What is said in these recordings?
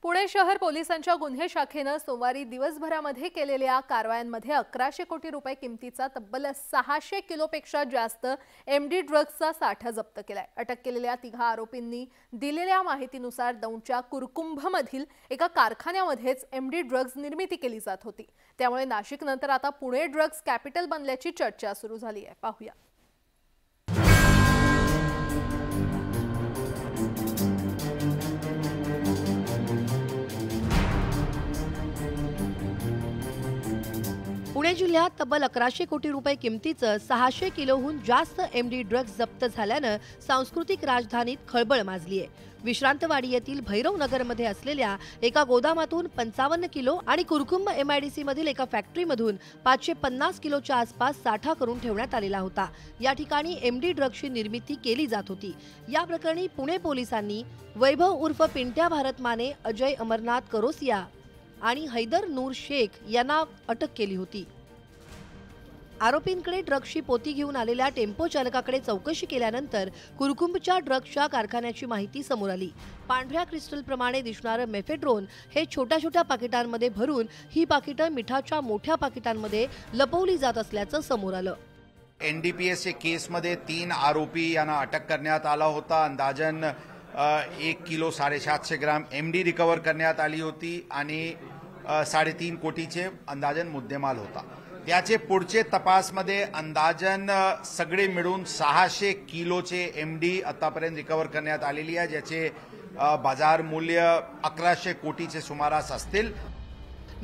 पुणे शहर पोलिसांच्या गुन्हे शाखेने सोमवारी दिवसभरामध्ये केलेल्या कारवायांमध्ये 1100 कोटी रुपये किमतीचा तब्बल 600 किलोपेक्षा जास्त एमडी ड्रग्सचा साठा जप्त केलाय। अटक केलेल्या तिघा आरोपींनी दिलेल्या माहितीनुसार दौंडच्या कुरकुंभमधील एका कारखान्यामध्येच एमडी ड्रग्स निर्मिती केली जात होती। त्यामुळे नाशिकनंतर आता पुणे ड्रग्स कॅपिटल बनल्याची चर्चा सुरू झाली आहे। पाहूया। पुणे जिल्ह्यात तब्बल 1100 कोटी रुपये किमतीचं 600 किलोहून जास्त एमडी ड्रग्ज जप्त झाल्यानं सांस्कृतिक राजधानीत खळबळ माजली आहे। विश्रांतवाडी येथील भैरव नगरमध्ये असलेल्या एका गोदामातून 55 किलो आणि कुरकुंभ एमआयडीसी मधील एका फॅक्टरीमधून 550 किलोच्या आसपास साठा करून ठेवण्यात आलेला होता। या ठिकाणी एमडी ड्रग्सची निर्मिती केली जात होती। या प्रकरणी पुणे पोलिसांनी वैभव उर्फ पिंट्या भारत माने, अजय अमरनाथ करोसिया आणि हैदर नूर शेख यांना अटक केली होती। आरोपींकडे ड्रग्सची पोती घेऊन आलेल्या टेम्पो चालकाकडे चौकशी केल्यानंतर कुरकुंभच्या ड्रग्सच्या कारखान्याची माहिती समोर आली। पांढऱ्या क्रिस्टल प्रमाणे दिसणारं मेफेड्रोन हे छोट्या छोट्या पाकिटांमध्ये भरून ही पाकिटं मिठाच्या मोठ्या पाकिटांमध्ये लपवली जात असल्याचं समोर आलं। एनडीपीएस केसमध्ये 3 आरोपी यांना अटक करण्यात आला होता। अंदाजन 1 किलो 750 ग्राम एमडी रिकवर करण्यात आली होती आणि 3.5 कोटीचे अंदाजन मुद्देमाल होता। त्याचे पुढचे तपासमध्ये अंदाजन सगळे मिळून 600 किलोचे एमडी आतापर्यंत रिकवर करण्यात आलेली आहे, ज्याचे बाजार मूल्य 1100 कोटीचे सुमारास असतील।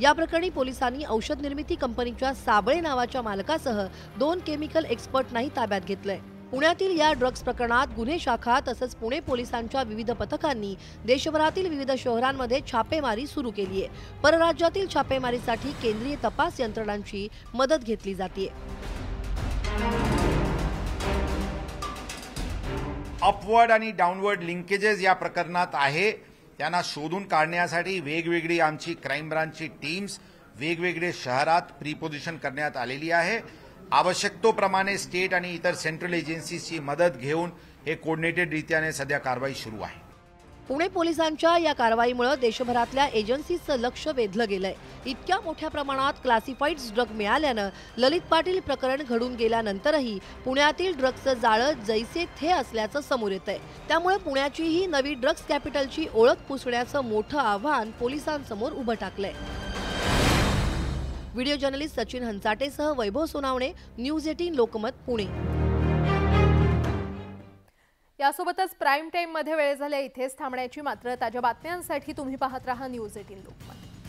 या प्रकरणी पोलिसांनी औषध निर्मिती कंपनीच्या साबळे नावाच्या मालकासह 2 केमिकल एक्सपर्टनाही ताब्यात घेतलंय। पुण्यातील या ड्रग्स प्रकरणात गुन्हे शाखा तसंच पुणे पोलिसांच्या विविध पथकांनी देशभरातील विविध शहरांमध्ये छापेमारी सुरू केली आहे। परराज्यातील छापेमारीसाठी केंद्रीय तपास यंत्रणांची मदत घेतली जाते। अपवर्ड आणि डाऊनवर्ड लिंकेजेस या प्रकरणात आहे, त्यांना शोधून काढण्यासाठी वेगवेगळी आमची क्राईम ब्रांचची टीम्स वेगवेगळे शहरात प्रीपोजिशन करण्यात आलेली आहे। आवश्यकतेप्रमाणे स्टेट आणि इतर सेंट्रल एजन्सीची मदत घेऊन हे कोऑर्डिनेटेड रीत्याने सध्या कारवाई सुरू आहे। पुणे पोलिसांच्या या कारवाईमुळे देशभरातल्या एजन्सीचं लक्ष वेधलं गेलंय। इतक्या मोठ्या प्रमाणात क्लासिफाईड ड्रग मिळाल्यानं ललित पाटील प्रकरण घडून गेल्यानंतरही पुण्यातील ड्रग्सचं जाळं जैसे थे असल्याचं समोर येतंय। त्यामुळे पुण्याची ही नवी ड्रग्स कॅपिटलची ओळख पुसण्याचं मोठं आव्हान पोलिसांसमोर उभं टाकलंय। व्हिडिओ जर्नलिस्ट सचिन हंचाटेसह वैभव सोनावणे, न्यूज 18 लोकमत, पुणे। यासोबतच प्राईम टाइम मध्ये वेळ झाल्या इथेच थांबण्याची। मात्र ताज्या बातम्यांसाठी तुम्ही पाहत राहा न्यूज 18 लोकमत।